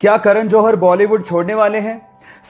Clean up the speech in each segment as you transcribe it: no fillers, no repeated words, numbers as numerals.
क्या करण जौहर बॉलीवुड छोड़ने वाले हैं?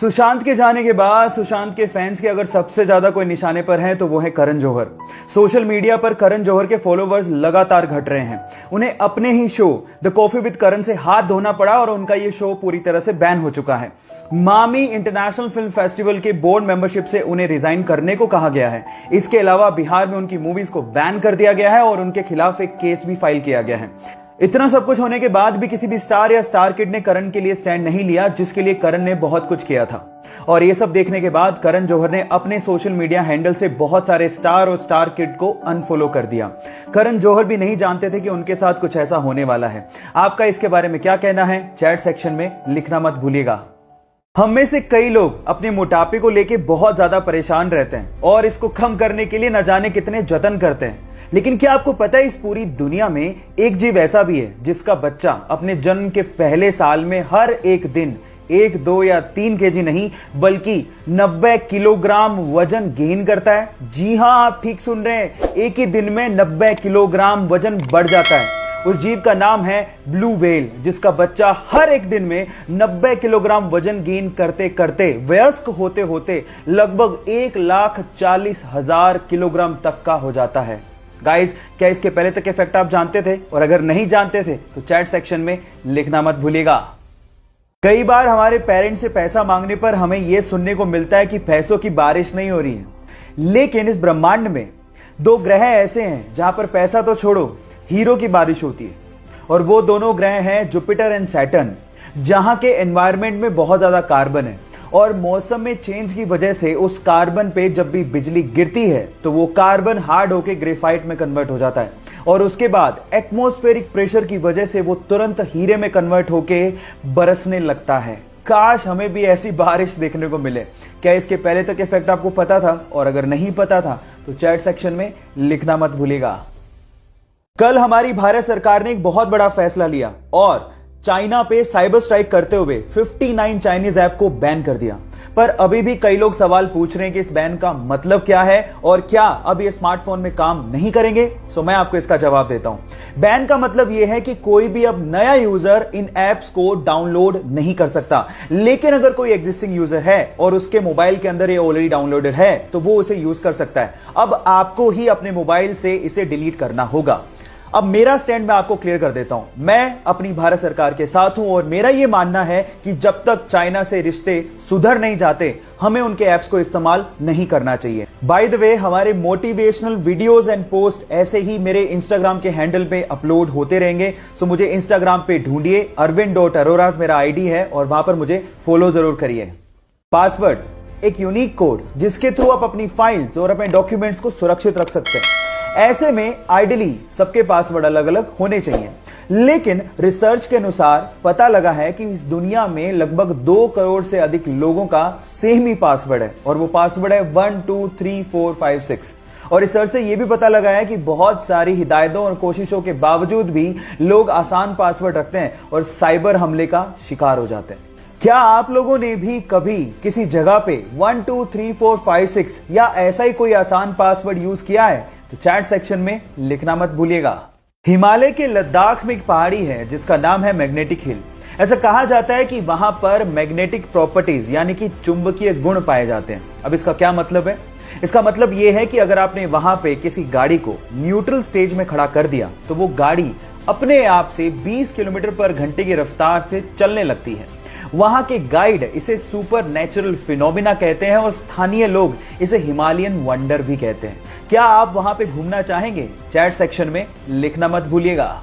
सुशांत के जाने के बाद सुशांत के फैंस के अगर सबसे ज्यादा कोई निशाने पर है तो वो है करण जौहर। सोशल मीडिया पर करण जौहर के फॉलोवर्स लगातार घट रहे हैं। उन्हें अपने ही शो द कॉफी विद करण से हाथ धोना पड़ा और उनका ये शो पूरी तरह से बैन हो चुका है। मामी इंटरनेशनल फिल्म फेस्टिवल के बोर्ड मेंबरशिप से उन्हें रिजाइन करने को कहा गया है। इसके अलावा बिहार में उनकी मूवीज को बैन कर दिया गया है और उनके खिलाफ एक केस भी फाइल किया गया है। इतना सब कुछ होने के बाद भी किसी भी स्टार या स्टार किड ने करण के लिए स्टैंड नहीं लिया, जिसके लिए करण ने बहुत कुछ किया था। और ये सब देखने के बाद करण जौहर ने अपने सोशल मीडिया हैंडल से बहुत सारे स्टार और स्टार किड को अनफॉलो कर दिया। करण जौहर भी नहीं जानते थे कि उनके साथ कुछ ऐसा होने वाला है। आपका इसके बारे में क्या कहना है? चैट सेक्शन में लिखना मत भूलिएगा। हम में से कई लोग अपने मोटापे को लेके बहुत ज्यादा परेशान रहते हैं और इसको कम करने के लिए न जाने कितने जतन करते हैं। लेकिन क्या आपको पता है इस पूरी दुनिया में एक जीव ऐसा भी है जिसका बच्चा अपने जन्म के पहले साल में हर एक दिन 1, 2 या 3 केजी नहीं बल्कि 90 किलोग्राम वजन गेन करता है? जी हां, आप ठीक सुन रहे हैं, एक ही दिन में 90 किलोग्राम वजन बढ़ जाता है। उस जीव का नाम है ब्लू व्हेल, जिसका बच्चा हर एक दिन में 90 किलोग्राम वजन गेन करते करते वयस्क होते होते लगभग 1,40,000 किलोग्राम तक का हो जाता है। गाइस, क्या इसके पहले तक के फैक्ट आप जानते थे? और अगर नहीं जानते थे तो चैट सेक्शन में लिखना मत भूलिएगा। कई बार हमारे पेरेंट्स से पैसा मांगने पर हमें यह सुनने को मिलता है कि पैसों की बारिश नहीं हो रही है। लेकिन इस ब्रह्मांड में 2 ग्रह ऐसे हैं जहां पर पैसा तो छोड़ो, हीरो की बारिश होती है। और वो दोनों ग्रह हैं जुपिटर एंड सैटर्न, जहां के एनवायरनमेंट में बहुत ज्यादा कार्बन है। और मौसम में चेंज की वजह से उस कार्बन पे जब भी बिजली गिरती है तो वो कार्बन हार्ड होकर ग्रेफाइट में कन्वर्ट हो जाता है और उसके बाद एटमॉस्फेरिक प्रेशर की वजह से वो तुरंत हीरे में कन्वर्ट होकर बरसने लगता है। काश हमें भी ऐसी बारिश देखने को मिले। क्या इसके पहले तक इफेक्ट आपको पता था? और अगर नहीं पता था तो चैट सेक्शन में लिखना मत भूलिएगा। कल हमारी भारत सरकार ने एक बहुत बड़ा फैसला लिया और चाइना पे साइबर स्ट्राइक करते हुए 59 चाइनीज ऐप को बैन कर दिया। पर अभी भी कई लोग सवाल पूछ रहे हैं कि इस बैन का मतलब क्या है और क्या अब ये स्मार्टफोन में काम नहीं करेंगे? सो मैं आपको इसका जवाब देता हूं। बैन का मतलब यह है कि कोई भी अब नया यूजर इन एप्स को डाउनलोड नहीं कर सकता। लेकिन अगर कोई एग्जिस्टिंग यूजर है और उसके मोबाइल के अंदर ये ऑलरेडी डाउनलोडेड है तो वो उसे यूज कर सकता है। अब आपको ही अपने मोबाइल से इसे डिलीट करना होगा। अब मेरा स्टैंड मैं आपको क्लियर कर देता हूं। मैं अपनी भारत सरकार के साथ हूं और मेरा यह मानना है कि जब तक चाइना से रिश्ते सुधर नहीं जाते हमें उनके ऐप्स को इस्तेमाल नहीं करना चाहिए। बाय द वे, हमारे मोटिवेशनल वीडियोस एंड पोस्ट ऐसे ही मेरे इंस्टाग्राम के हैंडल पे अपलोड होते रहेंगे। सो मुझे इंस्टाग्राम पे ढूंढिए, arvind.aroras मेरा आईडी है और वहां पर मुझे फॉलो जरूर करिए। पासवर्ड एक यूनिक कोड जिसके थ्रू आप अपनी फाइल्स और अपने डॉक्यूमेंट्स को सुरक्षित रख सकते हैं। ऐसे में आइडियली सबके पासवर्ड अलग अलग होने चाहिए। लेकिन रिसर्च के अनुसार पता लगा है कि इस दुनिया में लगभग 2 करोड़ से अधिक लोगों का सेम ही पासवर्ड है और वो पासवर्ड है 1 2 3 4 5 6। और रिसर्च से यह भी पता लगा है कि बहुत सारी हिदायतों और कोशिशों के बावजूद भी लोग आसान पासवर्ड रखते हैं और साइबर हमले का शिकार हो जाते हैं। क्या आप लोगों ने भी कभी किसी जगह पे 1 2 3 4 5 6 या ऐसा ही कोई आसान पासवर्ड यूज किया है? तो चैट सेक्शन में लिखना मत भूलिएगा। हिमालय के लद्दाख में एक पहाड़ी है जिसका नाम है मैग्नेटिक हिल। ऐसा कहा जाता है कि वहां पर मैग्नेटिक प्रॉपर्टीज यानी कि चुंबकीय गुण पाए जाते हैं। अब इसका क्या मतलब है? इसका मतलब यह है कि अगर आपने वहां पे किसी गाड़ी को न्यूट्रल स्टेज में खड़ा कर दिया तो वो गाड़ी अपने आप से 20 किलोमीटर पर घंटे की रफ्तार से चलने लगती है। वहां के गाइड इसे सुपर नेचुरल फिनोमिना कहते हैं और स्थानीय लोग इसे हिमालयन वंडर भी कहते हैं। क्या आप वहां पे घूमना चाहेंगे? चैट सेक्शन में लिखना मत भूलिएगा।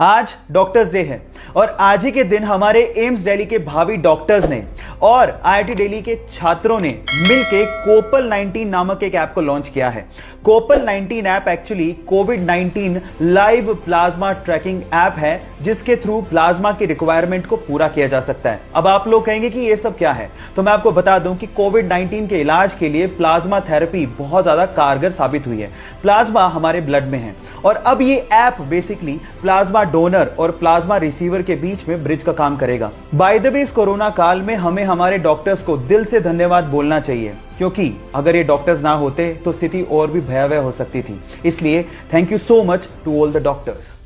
आज डॉक्टर्स डे है और आज ही के दिन हमारे एम्स दिल्ली के भावी डॉक्टर्स ने और आईआईटी दिल्ली के छात्रों ने मिलकर कोपल 19 नामक एक ऐप को लॉन्च किया है। कोपल 19 ऐप एक्चुअली कोविड-19 लाइव प्लाज्मा ट्रैकिंग ऐप है जिसके थ्रू प्लाज्मा की रिक्वायरमेंट को पूरा किया जा सकता है। अब आप लोग कहेंगे कि ये सब क्या है, तो मैं आपको बता दूं कि कोविड-19 के इलाज के लिए प्लाज्मा थेरेपी बहुत ज्यादा कारगर साबित हुई है। प्लाज्मा हमारे ब्लड में है और अब ये ऐप बेसिकली प्लाज्मा डोनर और प्लाज्मा रिसीवर के बीच में ब्रिज का काम करेगा। बाय द वे, इस कोरोना काल में हमें हमारे डॉक्टर्स को दिल से धन्यवाद बोलना चाहिए, क्योंकि अगर ये डॉक्टर्स ना होते तो स्थिति और भी भयावह हो सकती थी। इसलिए thank you so much to all the doctors.